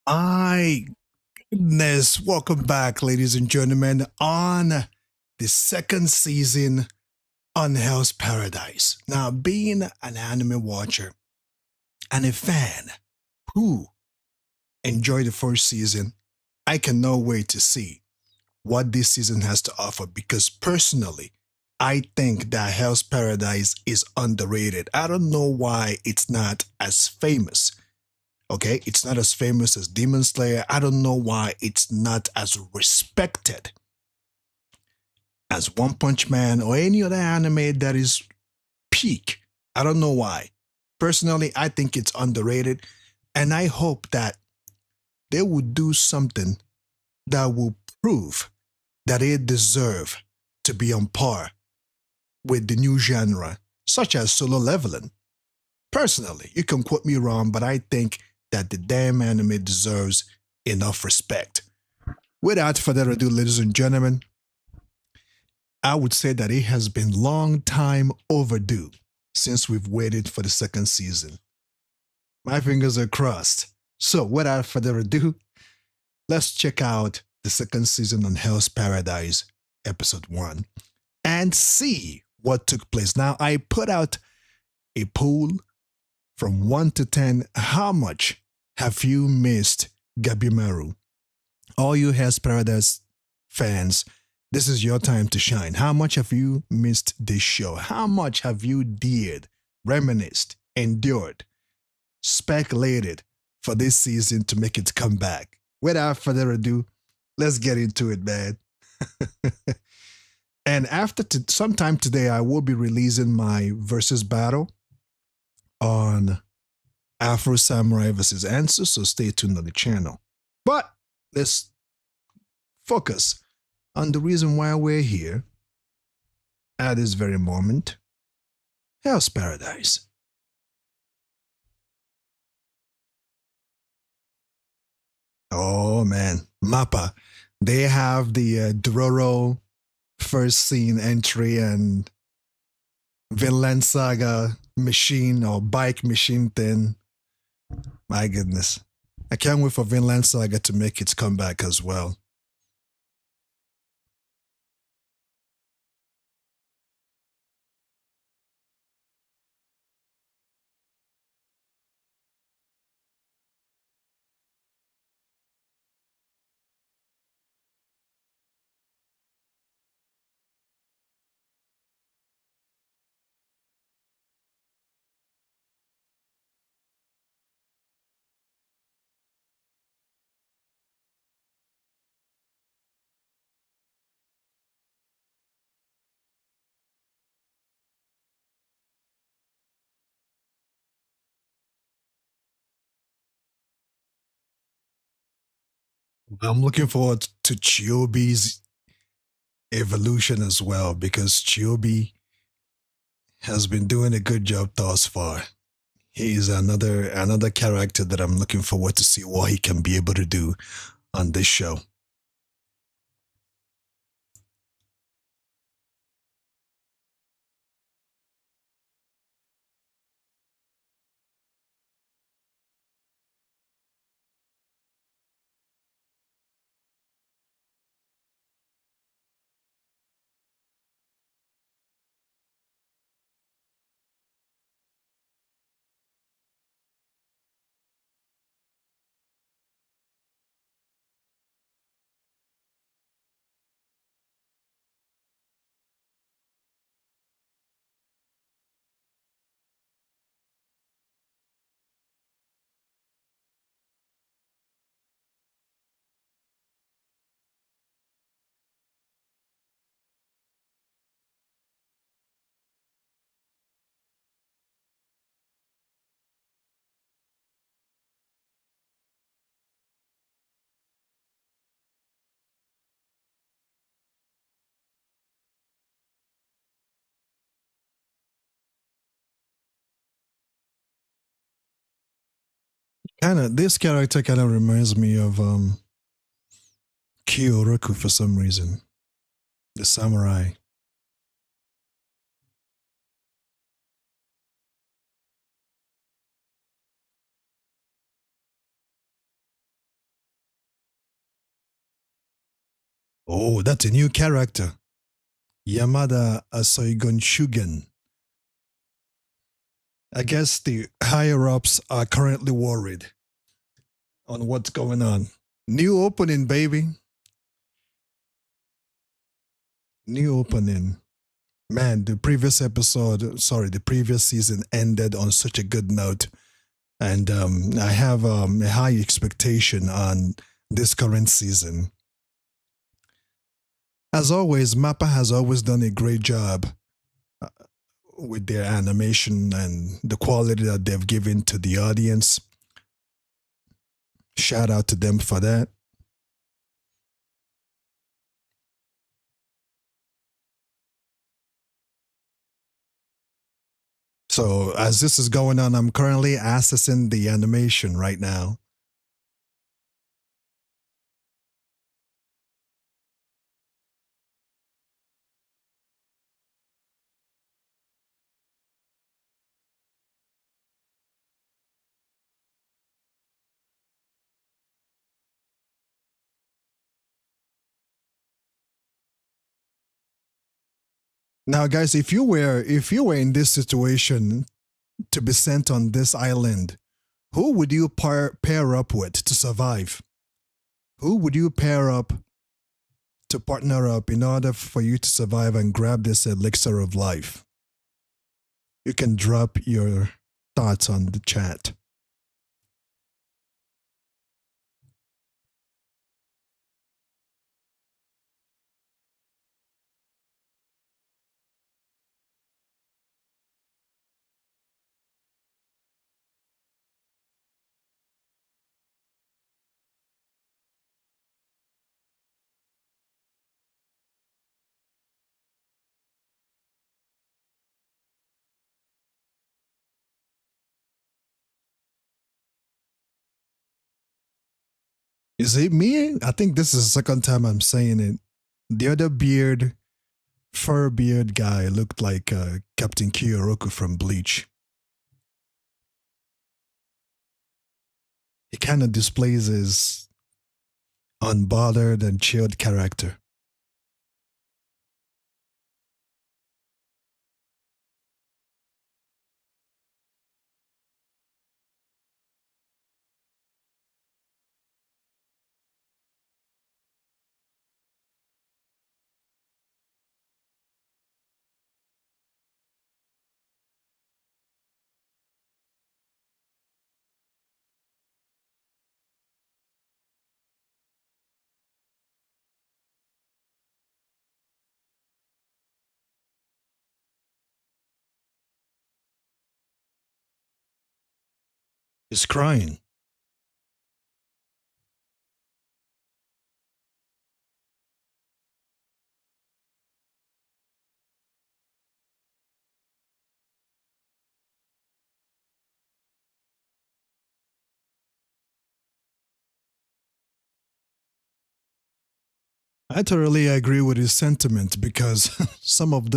My goodness, welcome back, ladies and gentlemen, on the second season on Hell's Paradise. Now, being an anime watcher and a fan who enjoyed the first season, I cannot wait to see what this season has to offer because personally, I think that Hell's Paradise is underrated. I don't know why it's not as famous. Okay, it's not as famous as Demon Slayer. I don't know why it's not as respected as One Punch Man or any other anime that is peak. I don't know why. Personally, I think it's underrated, and I hope that they will do something that will prove that it deserve to be on par with the new genre, such as solo leveling. Personally, you can quote me wrong, but I think that the damn anime deserves enough respect. Without further ado, ladies and gentlemen, I would say that it has been long time overdue since we've waited for the second season. My fingers are crossed. So, without further ado, let's check out the second season on Hell's Paradise, episode 1, and see what took place. Now, I put out a poll from 1 to 10. How much have you missed Gabimaru? All you Hell's Paradise fans, this is your time to shine. How much have you missed this show? How much have you dared, reminisced, endured, speculated for this season to make it come back? Without further ado, let's get into it, man. And after sometime today, I will be releasing my versus battle on Afro Samurai versus Answer, so stay tuned on the channel. But let's focus on the reason why we're here at this very moment. Hell's Paradise. Oh man, Mappa. They have the Dororo first scene entry and Vinland Saga machine or bike machine thing. My goodness. I can't wait for Vinland Saga to make its comeback as well. I'm looking forward to Chiobi's evolution as well because Chiobi has been doing a good job thus far. He is another character that I'm looking forward to see what he can be able to do on this show. This character kind of reminds me of Kyoraku for some reason, the samurai. Oh, that's a new character. Yamada Asoigon Shugen. I guess the higher ups are currently worried on what's going on. New opening, baby. New opening. Man, the previous season ended on such a good note. And I have a high expectation on this current season. As always, Mappa has always done a great job uh, with their animation and the quality that they've given to the audience. Shout out to them for that. So, as this is going on, I'm currently accessing the animation right now. Now, guys, if you were in this situation to be sent on this island, who would you pair up with to survive? Who would you pair up to partner up in order for you to survive and grab this elixir of life? You can drop your thoughts on the chat. Is it me? I think this is the second time I'm saying it. The other fur beard guy looked like Captain Kiyoroku from Bleach. He kind of displays his unbothered and chilled character. He's crying. I totally agree with his sentiment because some of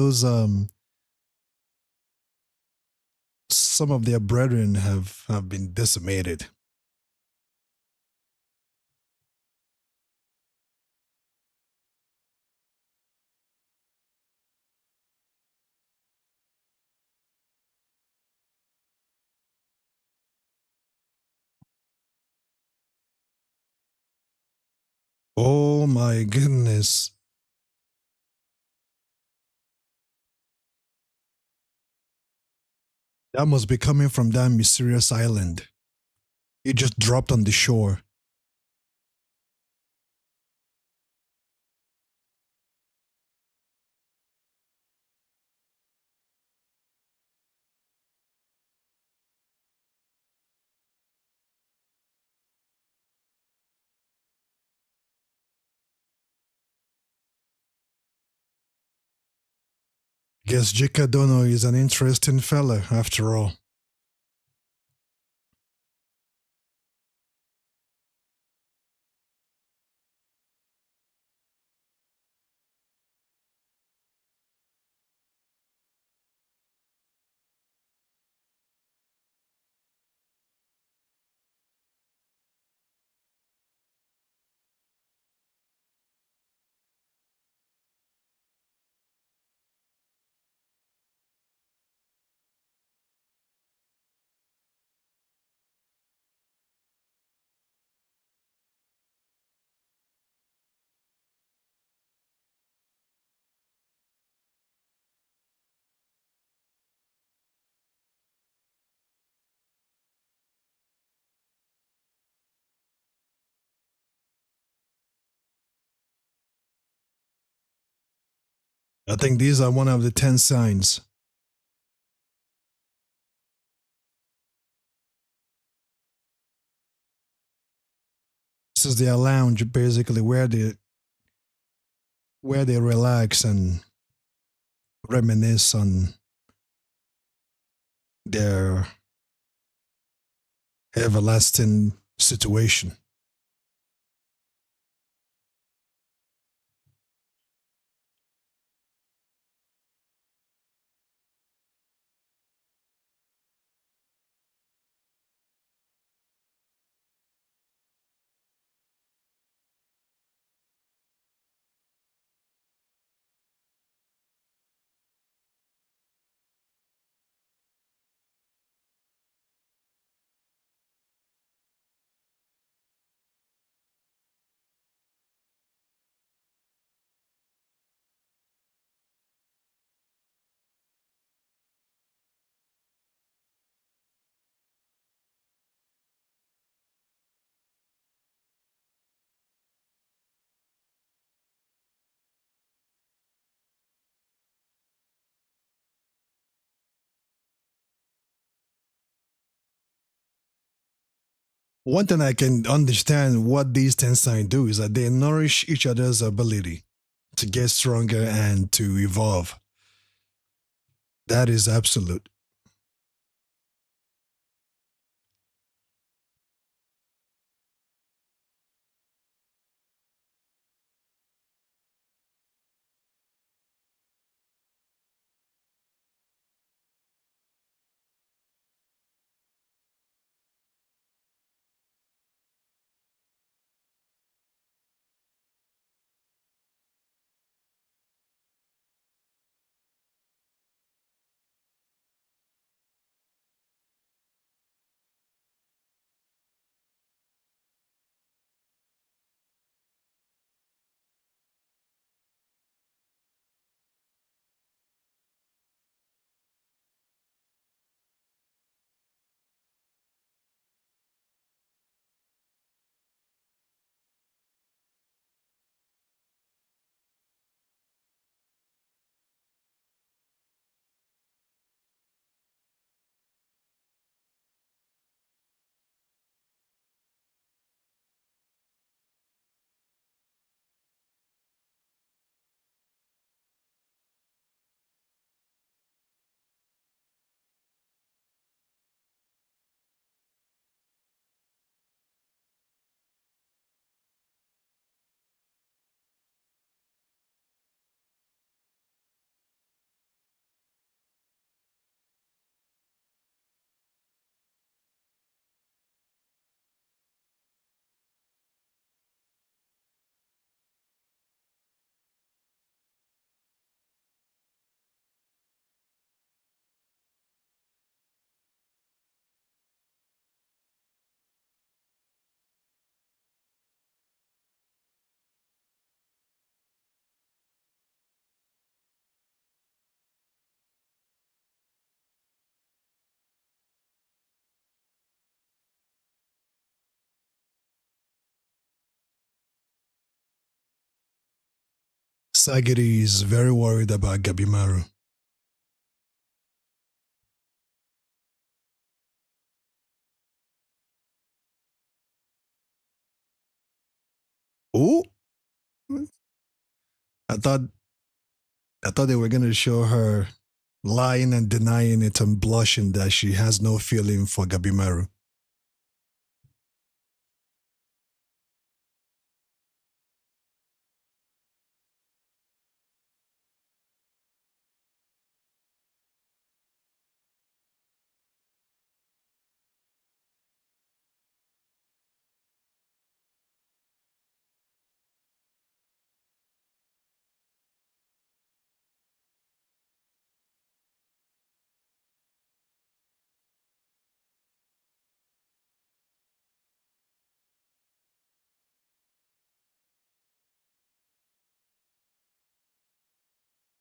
their brethren have been decimated. Oh my goodness. That must be coming from that mysterious island. It just dropped on the shore. Guess Jika Dono is an interesting fella after all. I think these are one of the 10 signs. This is their lounge, basically, where they relax and reminisce on their everlasting situation. One thing I can understand what these 10 signs do is that they nourish each other's ability to get stronger and to evolve. That is absolute. Sagiri is very worried about Gabimaru. Oh, I thought I thought they were gonna show her lying and denying it and blushing that she has no feeling for Gabimaru.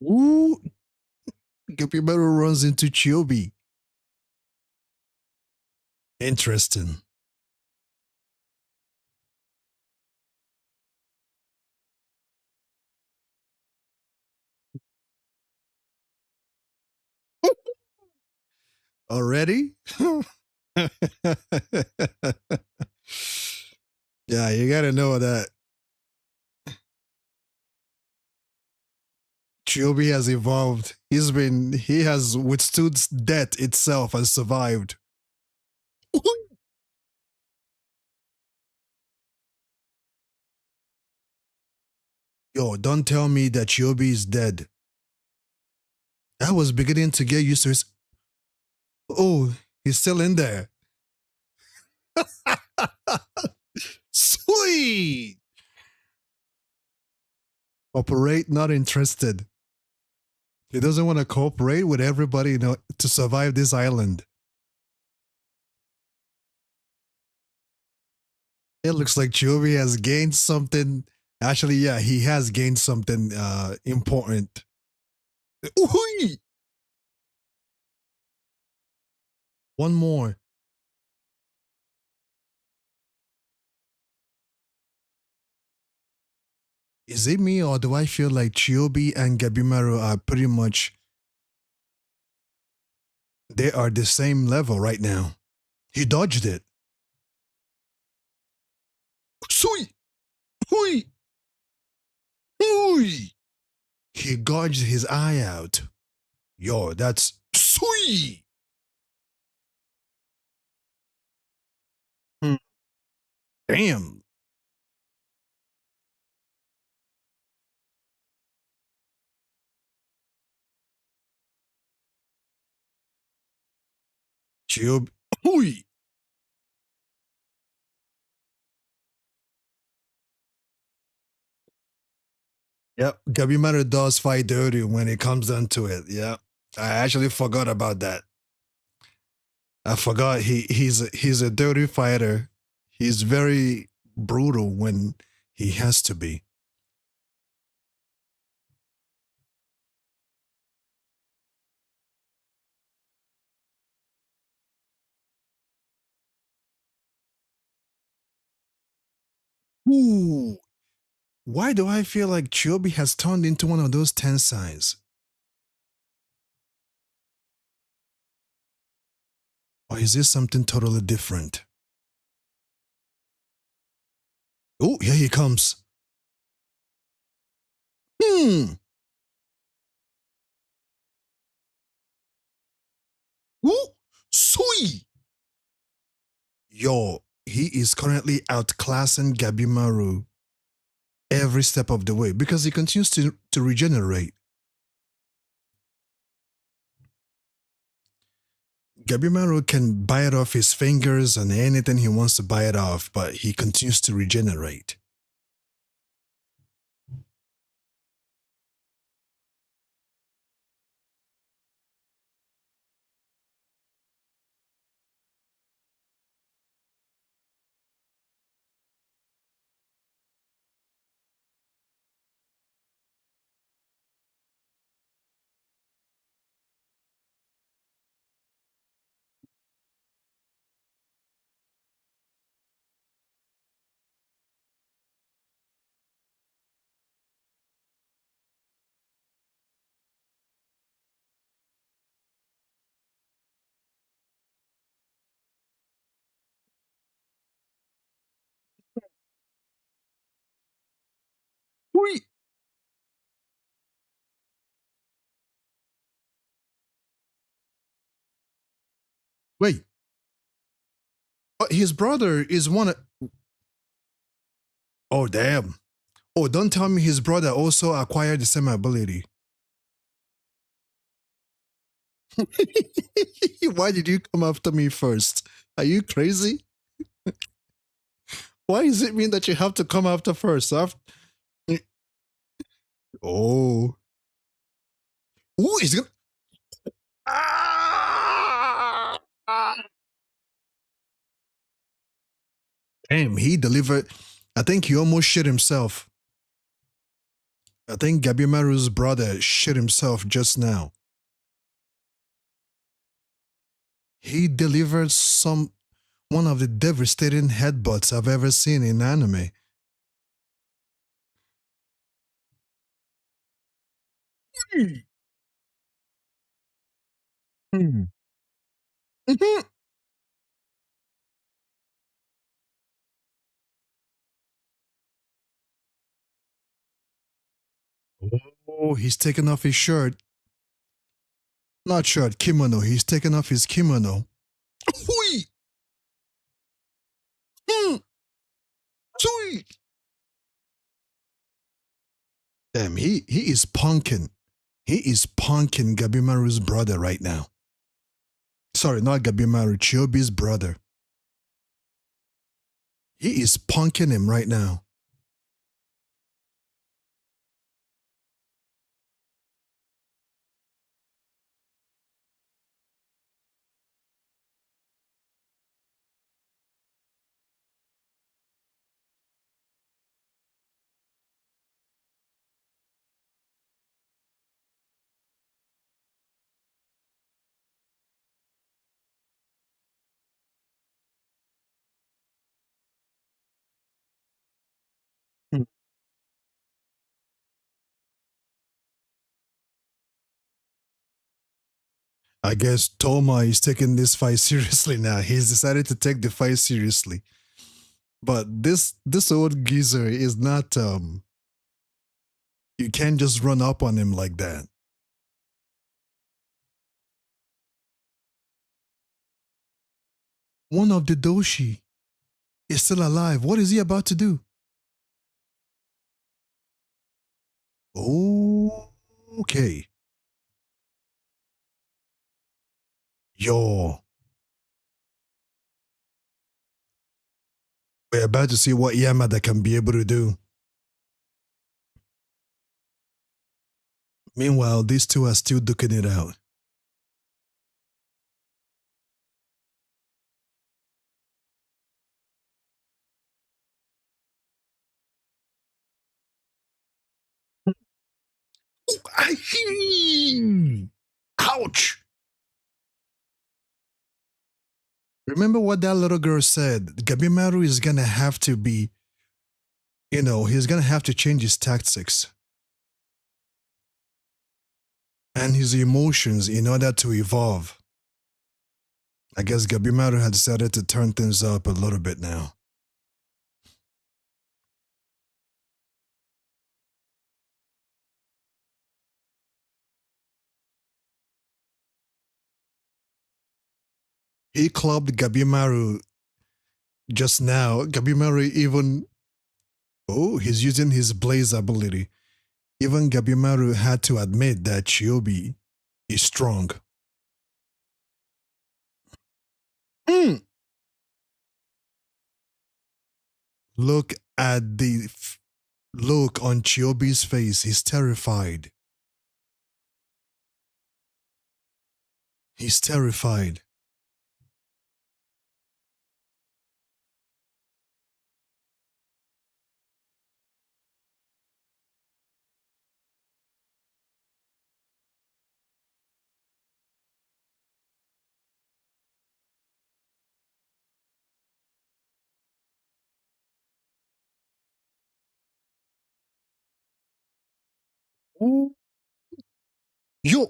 Ooh, Gabimaru runs into Chiobi. Interesting. Already? Yeah, you gotta know that Chobi has evolved. He has withstood death itself and survived. Yo, don't tell me that Chobi is dead. I was beginning to get used to his. Oh, he's still in there. Sweet! Operate not interested. He doesn't want to cooperate with everybody, to survive this island. It looks like Chobi has gained something. Actually, yeah, he has gained something important. Ooh-hee! One more. Is it me or do I feel like Chiobi and Gabimaru are pretty much they are the same level right now? He dodged it. Sui! Hui! Hui! He gouged his eye out. Yo, that's Sui! Hmm. Damn. Chiobi. Hui! Yep, Gabimaru does fight dirty when it comes down to it. Yeah, I actually forgot about that. I forgot he's a dirty fighter. He's very brutal when he has to be. Ooh, why do I feel like Chobi has turned into one of those Tensais? Or is this something totally different? Oh, here he comes. Hmm. Ooh, sweet. Yo, he is currently outclassing Gabimaru every step of the way because he continues to regenerate. Gabimaru can bite off his fingers and anything he wants to bite off, but he continues to regenerate. Wait, wait. His brother is one of. Oh, damn. Oh, don't tell me his brother also acquired the same ability. Why did you come after me first? Are you crazy? Why does it mean that you have to come after first? Oh. Ooh, he's gonna. Ah! Damn, he delivered. I think he almost shit himself. I think Gabimaru's brother shit himself just now. He delivered one of the devastating headbutts I've ever seen in anime. Hmm. Mhm. Oh, he's taking off his shirt. Not shirt, kimono. He's taking off his kimono. Hui! Mm, Chui! Damn, he is punking. He is punking Gabimaru's brother right now. Sorry, not Gabimaru, Chiobi's brother. He is punking him right now. Hmm. I guess Toma is taking this fight seriously now. He's decided to take the fight seriously. But this old geezer is not you can't just run up on him like that. One of the doshi is still alive. What is he about to do? Oh, okay. Yo, we're about to see what Yamada can be able to do. Meanwhile, these two are still duking it out. Ouch! Remember what that little girl said? Gabimaru is gonna have to be, he's gonna have to change his tactics and his emotions in order to evolve. I guess Gabimaru had decided to turn things up a little bit now. He clubbed Gabimaru just now. Gabimaru even, oh, he's using his blaze ability. Even Gabimaru had to admit that Chiobi is strong. Mm. Look at the look on Chiobi's face. He's terrified. He's terrified. Ooh. Yo,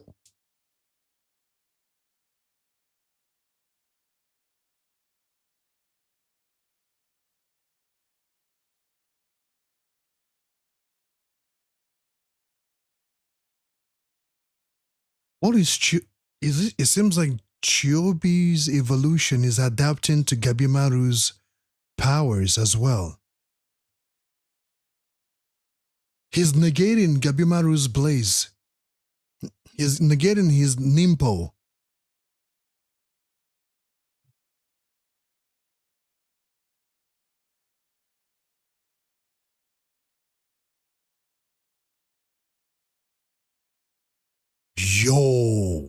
what is is it seems like Chiobi's evolution is adapting to Gabimaru's powers as well. He's negating Gabimaru's blaze. He's negating his Nimpo. Yo,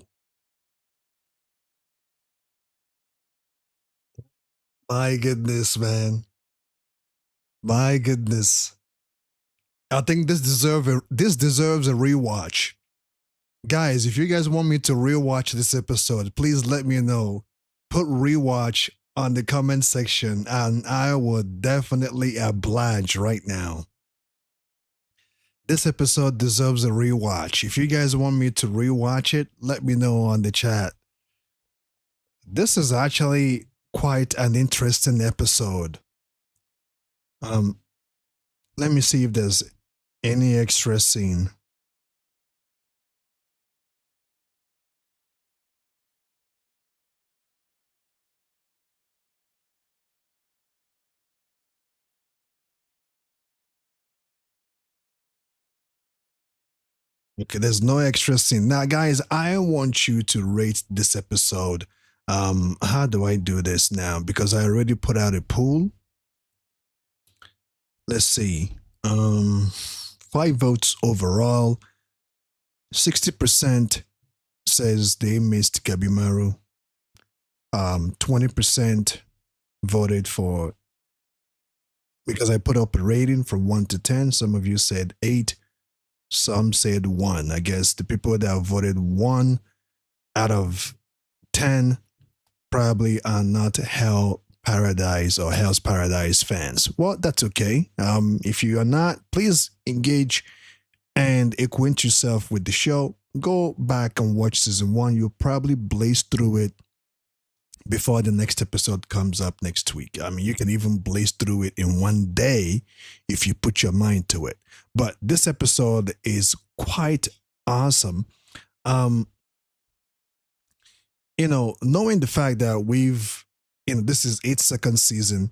my goodness, man. My goodness. I think this deserves a rewatch. Guys, if you guys want me to rewatch this episode, please let me know. Put rewatch on the comment section and I would definitely oblige right now. This episode deserves a rewatch. If you guys want me to rewatch it, let me know on the chat. This is actually quite an interesting episode. Um, Let me see if there's any extra scene. Okay, there's no extra scene. Now, guys, I want you to rate this episode. How do I do this now? Because I already put out a poll. Let's see. 5 votes overall. 60% says they missed Gabimaru. 20% voted for, because I put up a rating from 1 to 10. Some of you said 8. Some said 1. I guess the people that voted 1 out of 10 probably are not Hell Paradise or Hell's Paradise fans. Well, that's okay. If you are not, please engage and acquaint yourself with the show. Go back and watch season 1. You'll probably blaze through it before the next episode comes up next week. I mean, you can even blaze through it in one day if you put your mind to it. But this episode is quite awesome. Um, Knowing the fact that this is 8 second season,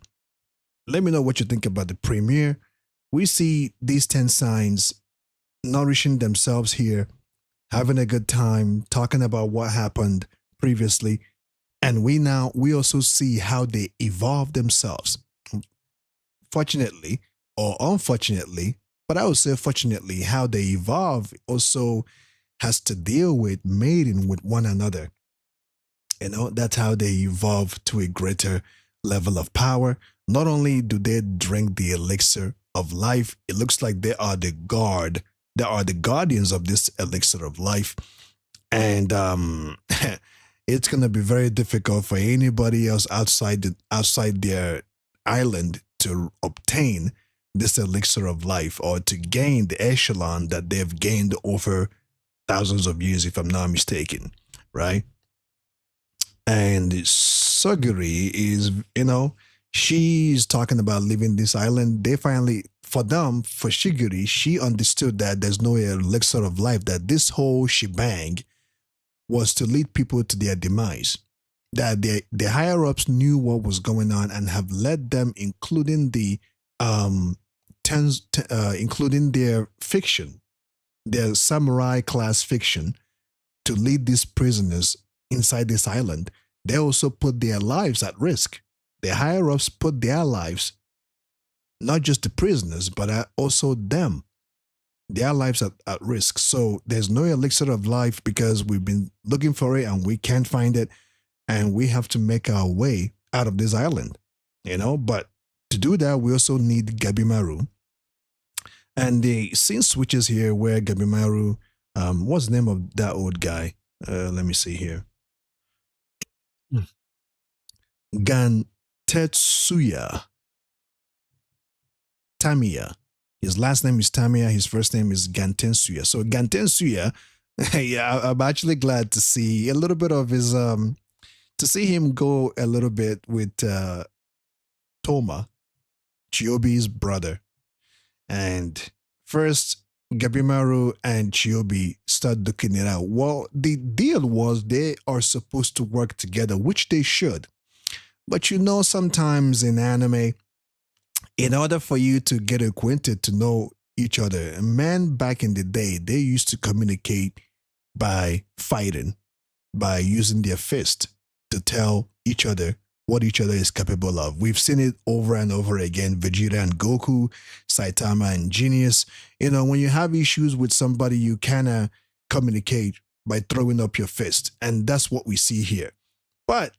let me know what you think about the premiere. We see these 10 signs nourishing themselves here, having a good time, talking about what happened previously. And we also see how they evolve themselves. Fortunately or unfortunately, but I would say fortunately, how they evolve also has to deal with mating with one another. That's how they evolve to a greater level of power. Not only do they drink the elixir of life, it looks like they are the guardians of this elixir of life. And it's gonna be very difficult for anybody else outside their island to obtain this elixir of life or to gain the echelon that they've gained over thousands of years, if I'm not mistaken, right? And Sagiri is, she's talking about leaving this island. They finally, for Shigiri, she understood that there's no elixir of life, that this whole shebang was to lead people to their demise. That the higher ups knew what was going on and have led them, including including their fiction, their samurai class fiction, to lead these prisoners inside this island. They also put their lives at risk. The higher ups put their lives, not just the prisoners, but also them, their lives at risk. So there's no elixir of life because we've been looking for it and we can't find it. And we have to make our way out of this island, But to do that, we also need Gabimaru. And the scene switches here where Gabimaru, what's the name of that old guy? Let me see here. Gantetsuya Tamiya. His last name is Tamiya. His first name is Gantetsuya. So Gantetsuya, yeah, I'm actually glad to see a little bit of his to see him go a little bit with Toma, Chiobi's brother. And first, Gabimaru and Chiobi start looking it out. Well, the deal was they are supposed to work together, which they should. But sometimes in anime, in order for you to get acquainted to know each other, men back in the day, they used to communicate by fighting, by using their fist to tell each other what each other is capable of. We've seen it over and over again. Vegeta and Goku, Saitama and Genius. When you have issues with somebody, you kind of communicate by throwing up your fist. And that's what we see here. But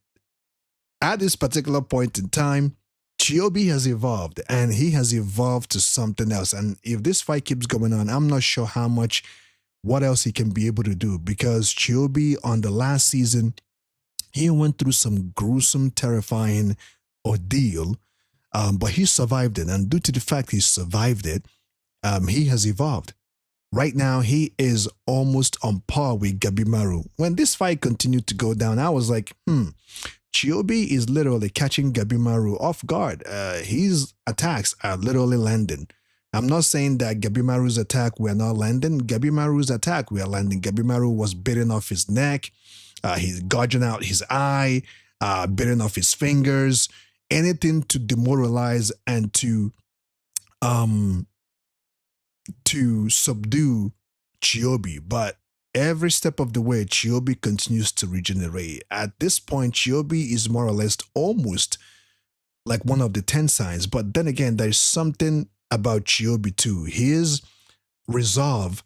at this particular point in time, Chiobi has evolved and he has evolved to something else. And if this fight keeps going on, I'm not sure what else he can be able to do, because Chiobi on the last season, he went through some gruesome, terrifying ordeal, but he survived it. And due to the fact he survived it, he has evolved. Right now, he is almost on par with Gabimaru. When this fight continued to go down, I was like, Chiobi is literally catching Gabimaru off guard. His attacks are literally landing. I'm not saying that Gabimaru's attack were not landing. Gabimaru's attack were landing. Gabimaru was biting off his neck. He's gouging out his eye, biting off his fingers, anything to demoralize and to subdue Chiobi. But every step of the way, Chiobi continues to regenerate. At this point, Chiobi is more or less almost like one of the Tensins. But then again, there's something about Chiobi too. His resolve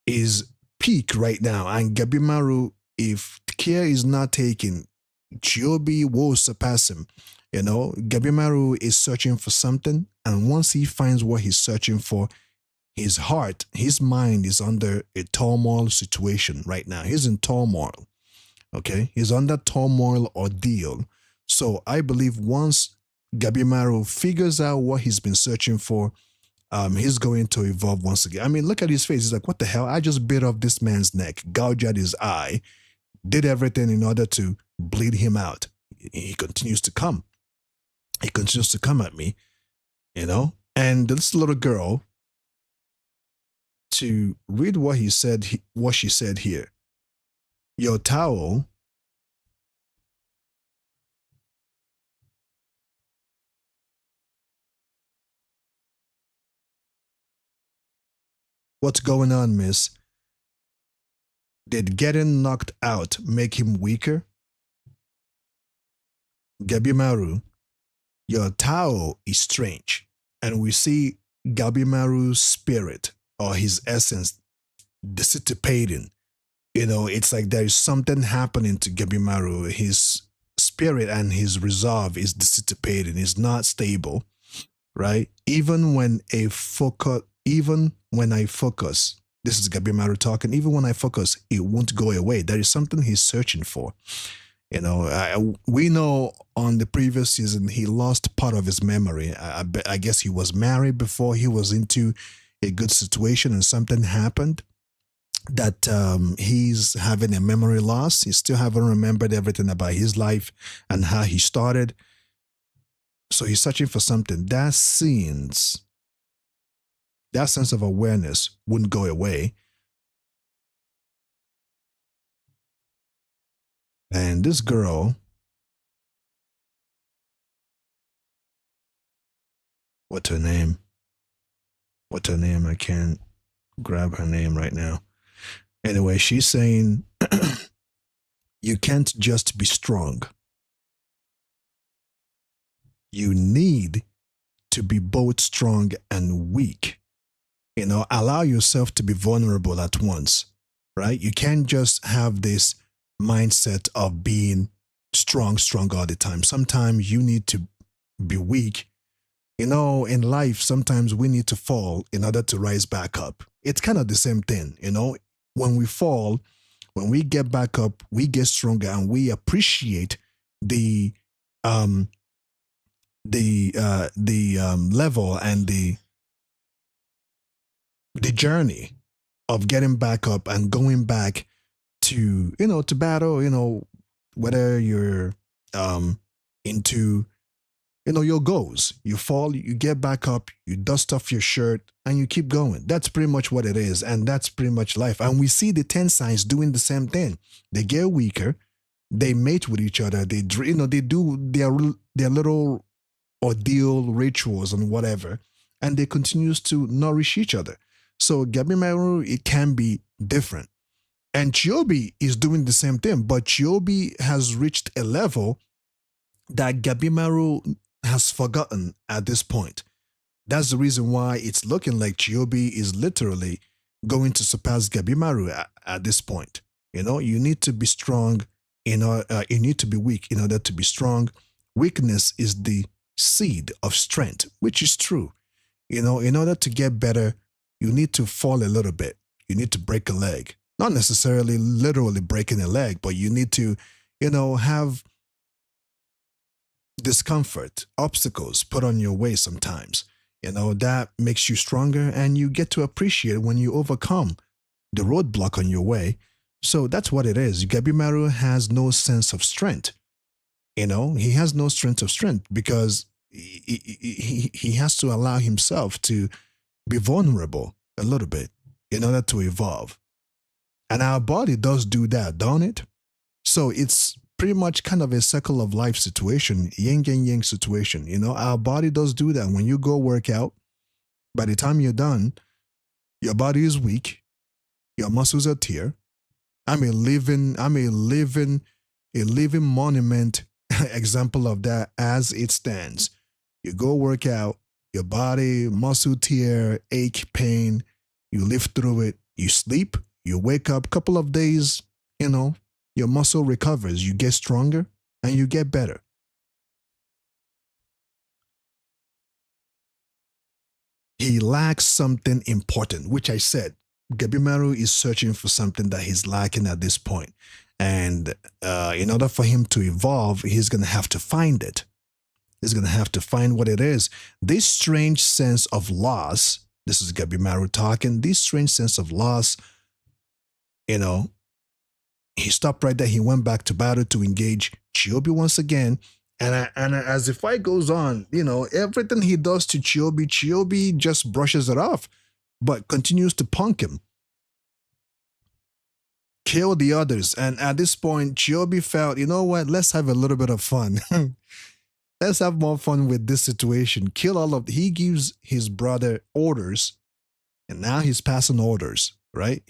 is peak right now. And Gabimaru, if care is not taken, Chiobi will surpass him. Gabimaru is searching for something. And once he finds what he's searching for, his heart, his mind is under a turmoil situation right now. He's in turmoil. Okay? He's under turmoil ordeal. So I believe once Gabimaru figures out what he's been searching for, he's going to evolve once again. I mean, look at his face. He's like, what the hell? I just bit off this man's neck, gouged out his eye, did everything in order to bleed him out. He continues to come. He continues to come at me, And this little girl, to read what he said, what she said here. Your towel What's going on, miss? Did getting knocked out make him weaker? Gabimaru, your Tao is strange. And we see Gabimaru's spirit or his essence dissipating. It's like there is something happening to Gabimaru. His spirit and his resolve is dissipating. It's not stable, right? Even when I focus, this is Gabimaru talking, even when I focus, it won't go away. There is something he's searching for. We know on the previous season, he lost part of his memory. I guess he was married before he was into a good situation and something happened that he's having a memory loss. He still haven't remembered everything about his life and how he started. So he's searching for something. That sense of awareness wouldn't go away. And this girl, what's her name? I can't grab her name right now. Anyway, she's saying, you can't just be strong. You need to be both strong and weak. Allow yourself to be vulnerable at once, right? You can't just have this mindset of being strong all the time. Sometimes you need to be weak. In life, sometimes we need to fall in order to rise back up. It's kind of the same thing, When we fall, when we get back up, we get stronger and we appreciate the level and the journey of getting back up and going back to to battle, whether you're into your goals. You fall, you get back up, you dust off your shirt, and you keep going. That's pretty much what it is, and that's pretty much life. And we see the Tensins doing the same thing. They get weaker, they mate with each other, they do their little ordeal rituals and whatever, and they continues to nourish each other. So Gabimaru, it can be different. And Chiobi is doing the same thing, but Chiobi has reached a level that Gabimaru has forgotten at this point. That's the reason why it's looking like Chiobi is literally going to surpass Gabimaru at this point. You need to be strong, you need to be weak in order to be strong. Weakness is the seed of strength, which is true. In order to get better, you need to fall a little bit. You need to break a leg. Not necessarily literally breaking a leg, but you need to, have discomfort, obstacles put on your way sometimes. That makes you stronger and you get to appreciate when you overcome the roadblock on your way. So that's what it is. Gabimaru has no sense of strength. He has no strength of strength because he has to allow himself to be vulnerable a little bit in order to evolve. And our body does do that, don't it? So it's pretty much kind of a circle of life situation, yin and yang situation. Our body does do that. When you go work out, by the time you're done, your body is weak, your muscles are tear. I'm a living monument example of that as it stands. You go work out, your body, muscle tear, ache, pain, you live through it, you sleep, you wake up, couple of days, your muscle recovers, you get stronger, and you get better. He lacks something important, which I said. Gabimaru is searching for something that he's lacking at this point. And in order for him to evolve, he's going to have to find it. He's going to have to find what it is. This strange sense of loss, this is Gabimaru talking, this strange sense of loss, he stopped right there. He went back to battle to engage Chiyobi once again. And as the fight goes on, everything he does to Chiyobi just brushes it off, but continues to punk him. Kill the others. And at this point, Chiyobi felt, you know what, let's have a little bit of fun. Let's have more fun with this situation. Kill all of, he gives his brother orders, and now he's passing orders, right?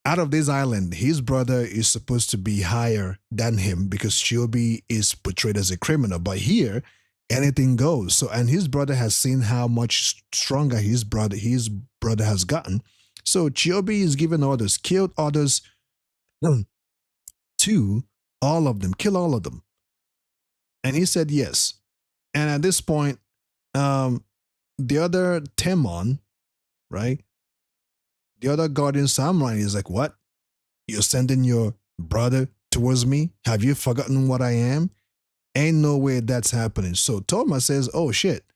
Out of this island, his brother is supposed to be higher than him because Chiyobi is portrayed as a criminal. But here, anything goes. So, and his brother has seen how much stronger his brother has gotten. So Chiyobi is giving orders, kill others, to all of them, kill all of them. And he said yes. And at this point, the other Temon, right? The other guardian samurai is like, what? You're sending your brother towards me? Have you forgotten what I am? Ain't no way that's happening. So Toma says, oh shit,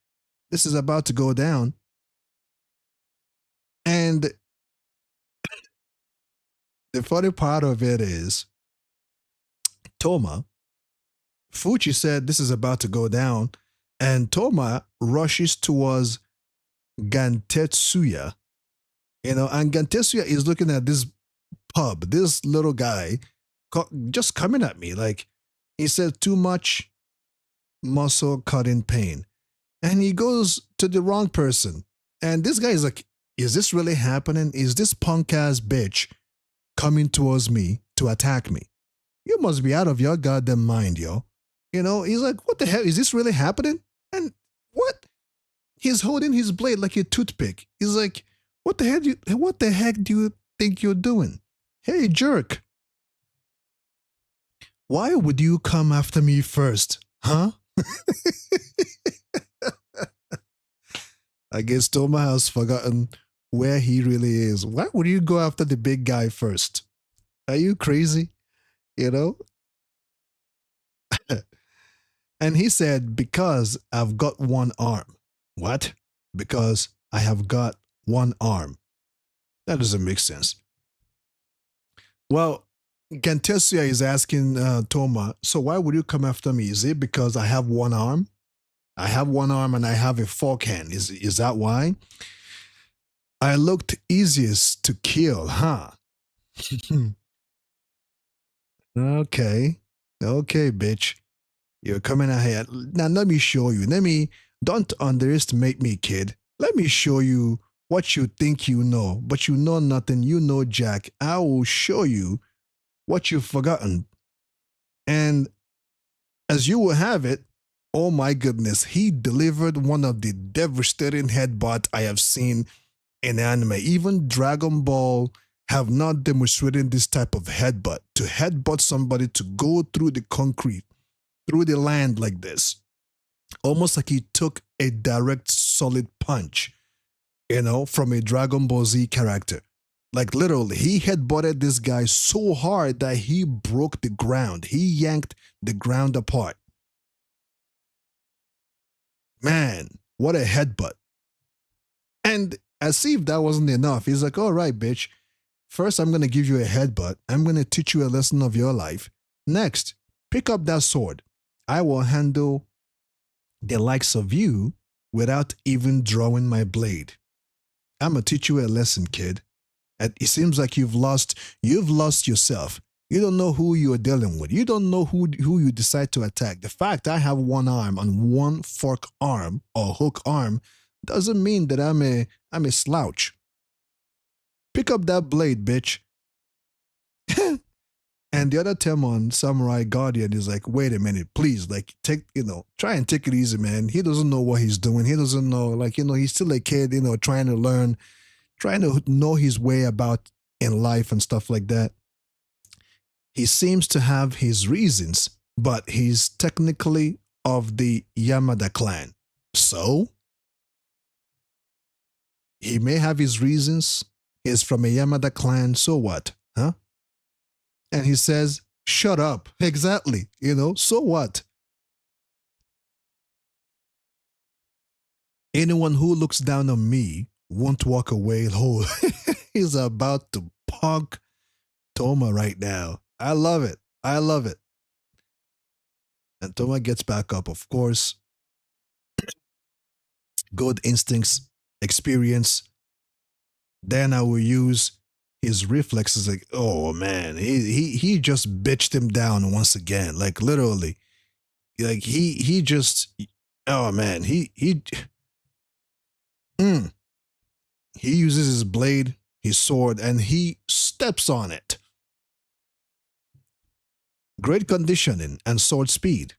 this is about to go down. And the funny part of it is, Toma, Fuchi said this is about to go down, and Toma rushes towards Gantetsuya. And Gantetsuya is looking at this pub, this little guy, just coming at me. Like, he said, too much muscle cutting pain. And he goes to the wrong person. And this guy is like, is this really happening? Is this punk ass bitch coming towards me to attack me? You must be out of your goddamn mind, yo. He's like, what the hell? Is this really happening? And what? He's holding his blade like a toothpick. He's like, what the heck do you think you're doing? Hey, jerk. Why would you come after me first? Huh? I guess Toma has forgotten where he really is. Why would you go after the big guy first? Are you crazy? And he said, because I've got one arm. What? Because I have got one arm. That doesn't make sense. Well, Gantetsuya is asking Toma, so why would you come after me? Is it because I have one arm? I have one arm and I have a fork hand. Is that why? I looked easiest to kill, huh? Okay, bitch. You're coming out here. Now let me show you. Don't underestimate me, kid. Let me show you what you think you know, but you know nothing. You know Jack. I will show you what you've forgotten. And as you will have it, oh my goodness, he delivered one of the devastating headbutts I have seen in anime. Even Dragon Ball have not demonstrated this type of headbutt. To headbutt somebody to go through the concrete, through the land like this. Almost like he took a direct solid punch, from a Dragon Ball Z character. Like literally, he headbutted this guy so hard that he broke the ground. He yanked the ground apart. Man, What a headbutt. And as if that wasn't enough, he's like, all right, bitch. First, I'm going to give you a headbutt. I'm going to teach you a lesson of your life. Next, pick up that sword. I will handle the likes of you without even drawing my blade. I'm going to teach you a lesson, kid. And it seems like you've lost yourself. You don't know who you're dealing with. You don't know who you decide to attack. The fact I have one arm and one fork arm or hook arm doesn't mean that I'm a slouch. Pick up that blade, bitch. And the other Temon Samurai Guardian is like, wait a minute, please, like, try and take it easy, man. He doesn't know what he's doing. He doesn't know, like, he's still a kid, trying to learn, trying to know his way about in life and stuff like that. He seems to have his reasons, but he's technically of the Yamada clan. So, he may have his reasons. He's from a Yamada clan, so what? Huh? And he says, shut up. Exactly. So what? Anyone who looks down on me won't walk away whole. He's about to punk Toma right now. I love it. I love it. And Toma gets back up, of course. Good instincts, experience. Then I will use his reflexes. Like, oh man, he just bitched him down once again. Like literally, like he just, oh man, he uses his blade, his sword, and he steps on it. Great conditioning and sword speed.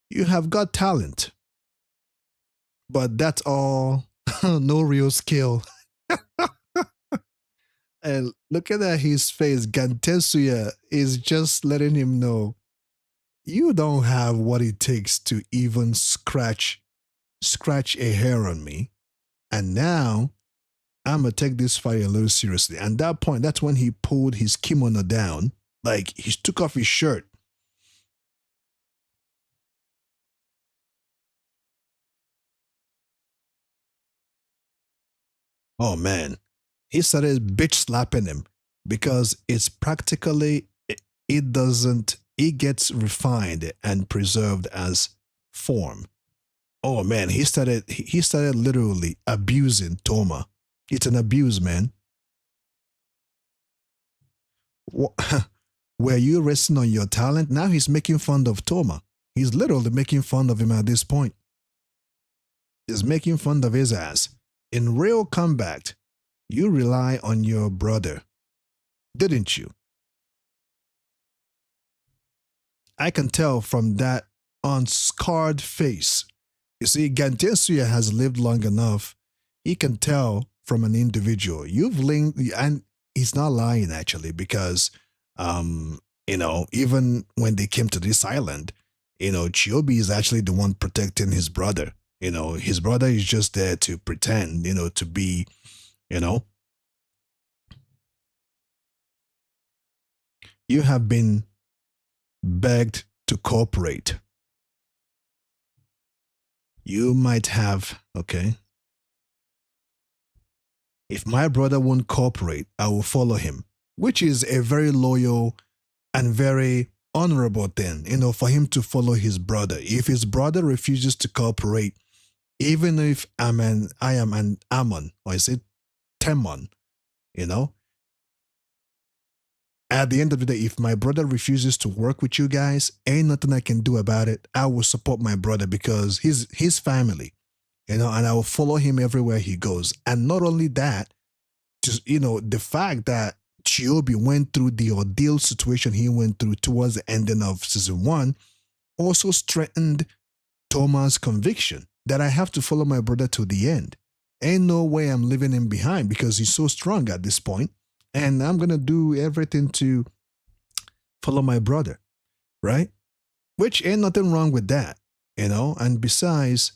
You have got talent, but that's all. No real skill. And look at his face. Gantetsuya is just letting him know you don't have what it takes to even scratch a hair on me. And now I'm going to take this fight a little seriously. And that point, that's when he pulled his kimono down. Like he took off his shirt. Oh man. He started bitch slapping him because it's practically, it gets refined and preserved as form. Oh man, he started literally abusing Toma. It's an abuse, man. Were you resting on your talent? Now he's making fun of Toma. He's literally making fun of him at this point. He's making fun of his ass. In real combat, you rely on your brother, didn't you? I can tell from that unscarred face. You see, Gantetsuya has lived long enough. He can tell from an individual. You've linked, and he's not lying actually, because, even when they came to this island, Chiyobi is actually the one protecting his brother. His brother is just there to pretend, to be, You have been begged to cooperate. You might have, okay. If my brother won't cooperate, I will follow him, which is a very loyal and very honorable thing, for him to follow his brother. If his brother refuses to cooperate, even if I am an Amon, or is it Temon, at the end of the day, if my brother refuses to work with you guys, ain't nothing I can do about it. I will support my brother because he's his family, and I will follow him everywhere he goes. And not only that, just, the fact that Chiyobi went through the ordeal situation he went through towards the ending of season 1 also strengthened Toma's conviction that I have to follow my brother to the end. Ain't no way I'm leaving him behind because he's so strong at this point. And I'm going to do everything to follow my brother, right? Which ain't nothing wrong with that, And besides,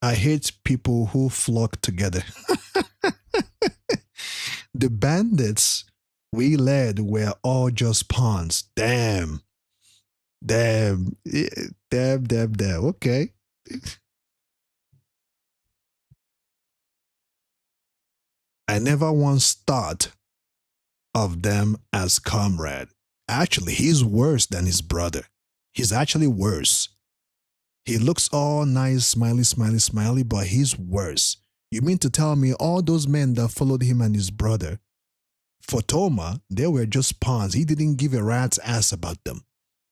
I hate people who flock together. The bandits we led were all just pawns. Damn. Damn. Damn. Okay. I never once thought of them as comrade. Actually, he's worse than his brother. He's actually worse. He looks all nice, smiley, but he's worse. You mean to tell me all those men that followed him and his brother, for Toma, they were just pawns. He didn't give a rat's ass about them.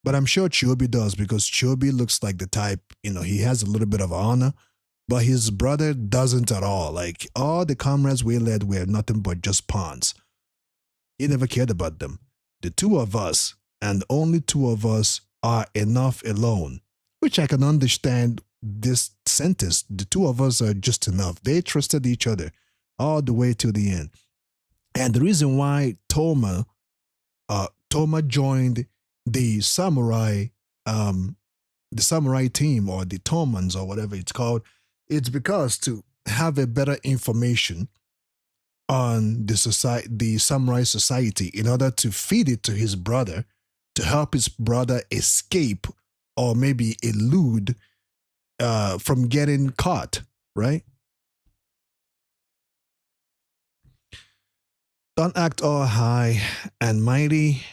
But I'm sure Chiobi does because Chiobi looks like the type, he has a little bit of honor, but his brother doesn't at all. Like all the comrades we led were nothing but just pawns. He never cared about them. The two of us, and only two of us, are enough alone, which I can understand this sentence. The two of us are just enough. They trusted each other all the way to the end. And the reason why Toma joined the samurai team or the Tomans or whatever it's called, it's because to have a better information on the samurai society in order to feed it to his brother, to help his brother escape or maybe elude from getting caught, right? Don't act all high and mighty.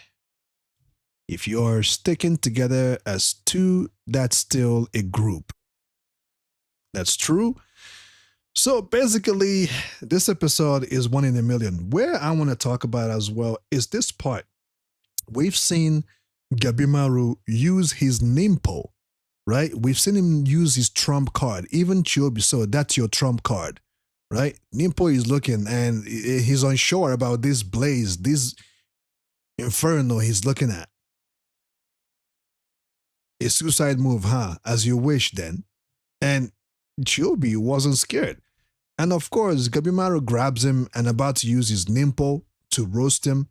If you're sticking together as two, that's still a group. That's true. So basically, this episode is one in a million. Where I want to talk about as well is this part. We've seen Gabimaru use his Nimpo, right? We've seen him use his trump card. Even Chiobi, so that's your trump card, right? Nimpo is looking and he's unsure about this blaze, this inferno he's looking at. A suicide move, huh? As you wish then. And Chiobi wasn't scared. And of course, Gabimaru grabs him and about to use his Nimpo to roast him.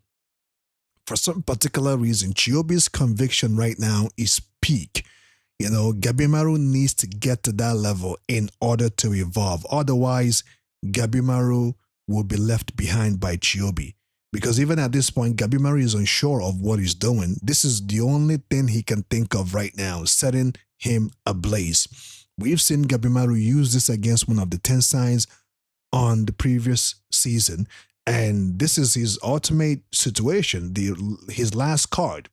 For some particular reason, Chiobi's conviction right now is peak. Gabimaru needs to get to that level in order to evolve. Otherwise, Gabimaru will be left behind by Chiobi. Because even at this point, Gabimaru is unsure of what he's doing. This is the only thing he can think of right now, setting him ablaze. We've seen Gabimaru use this against one of the Tensens on the previous season. And this is his ultimate situation, his last card.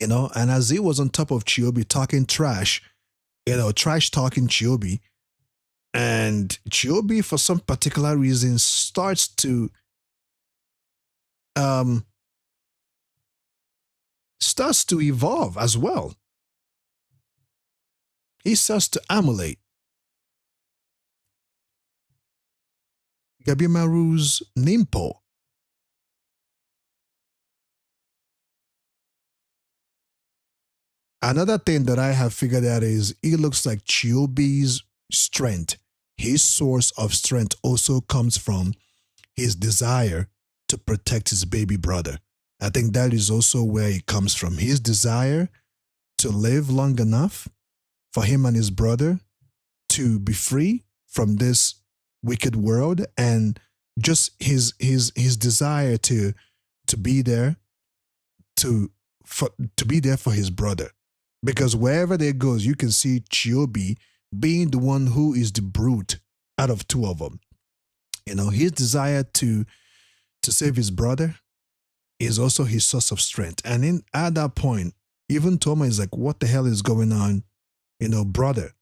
And as he was on top of Chiobi talking trash, trash talking Chiobi, and Chiobi, for some particular reason, starts to evolve as well. He starts to emulate Gabimaru's Nimpo. Another thing that I have figured out is it looks like Chiobi's strength, his source of strength also comes from his desire to protect his baby brother. I think that is also where it comes from. His desire to live long enough for him and his brother to be free from this wicked world, and just his desire to be there to be there for his brother. Because wherever they goes, you can see Chiobi being the one who is the brute out of two of them. His desire to save his brother is also his source of strength. And at that point, even Toma is like, what the hell is going on? Brother.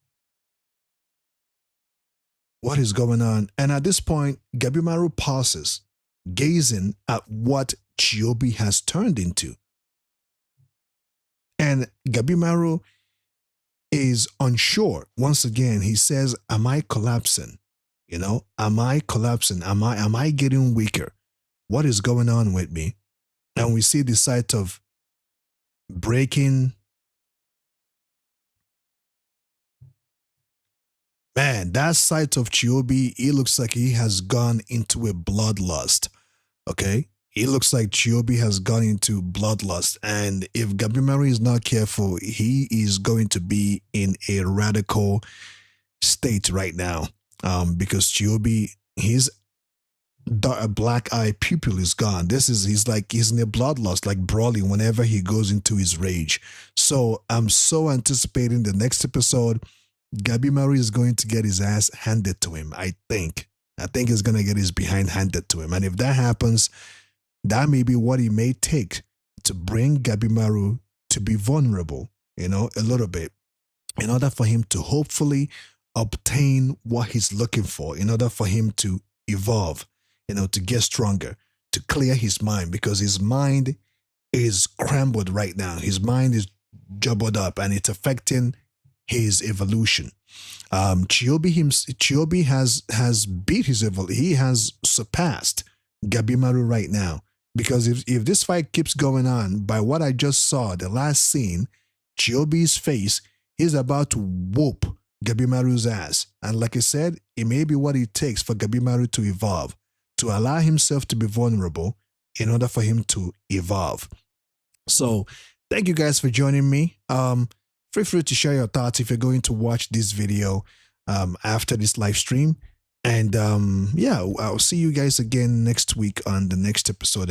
What is going on? And at this point, Gabimaru pauses, gazing at what Chiobi has turned into. And Gabimaru is unsure. Once again, he says, am I collapsing? Am I collapsing? Am I getting weaker? What is going on with me? And we see the sight of breaking. Man, that sight of Chiobi, it looks like he has gone into a bloodlust. Okay? It looks like Chiobi has gone into bloodlust. And if Gabimaru is not careful, he is going to be in a radical state right now. Because Chiobi, a black eye pupil is gone. He's in a bloodlust, like Broly whenever he goes into his rage. So I'm so anticipating the next episode. Gabimaru is going to get his ass handed to him. I think he's gonna get his behind handed to him. And if that happens, that may be what it may take to bring Gabimaru to be vulnerable, a little bit, in order for him to hopefully obtain what he's looking for, in order for him to evolve, to get stronger, to clear his mind, because his mind is crumbled right now. His mind is jumbled up and it's affecting his evolution. Chiyobi has beat his evolution. He has surpassed Gabimaru right now. Because if this fight keeps going on, by what I just saw, the last scene, Chiyobi's face, he's about to whoop Gabimaru's ass. And like I said, it may be what it takes for Gabimaru to evolve, to allow himself to be vulnerable in order for him to evolve. So thank you guys for joining me. Feel free to share your thoughts if you're going to watch this video after this live stream. And yeah, I'll see you guys again next week on the next episode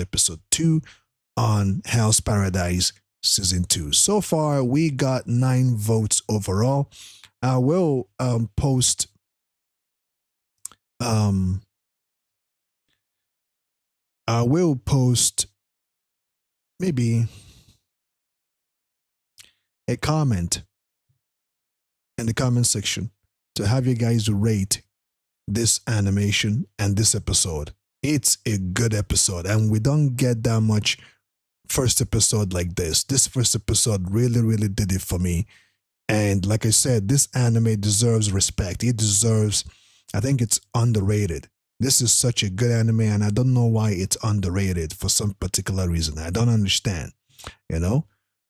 2 on Hell's Paradise Season 2. So far, we got 9 votes overall. I will post maybe a comment in the comment section to have you guys rate this animation and this episode. It's a good episode, and we don't get that much first episode like this. This first episode really, really did it for me. And like I said, this anime deserves respect. It deserves, I think it's underrated. This is such a good anime, and I don't know why it's underrated for some particular reason. I don't understand,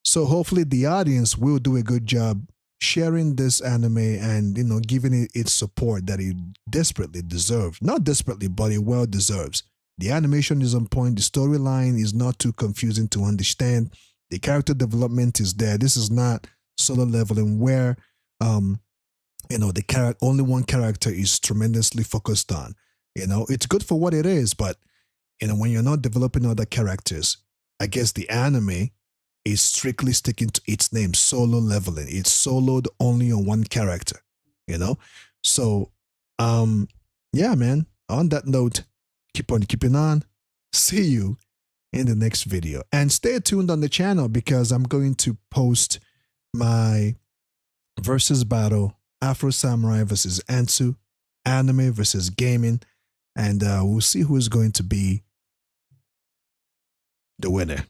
So hopefully the audience will do a good job sharing this anime and, giving it its support that it desperately deserves. Not desperately, but it well deserves. The animation is on point. The storyline is not too confusing to understand. The character development is there. This is not Solo Leveling where, only one character is tremendously focused on. It's good for what it is, but, when you're not developing other characters, I guess the anime is strictly sticking to its name, Solo Leveling. It's soloed only on one character, So, yeah, man. On that note, keep on keeping on. See you in the next video. And stay tuned on the channel because I'm going to post my versus battle, Afro Samurai versus Ansu, anime versus gaming, and we'll see who is going to be the winner.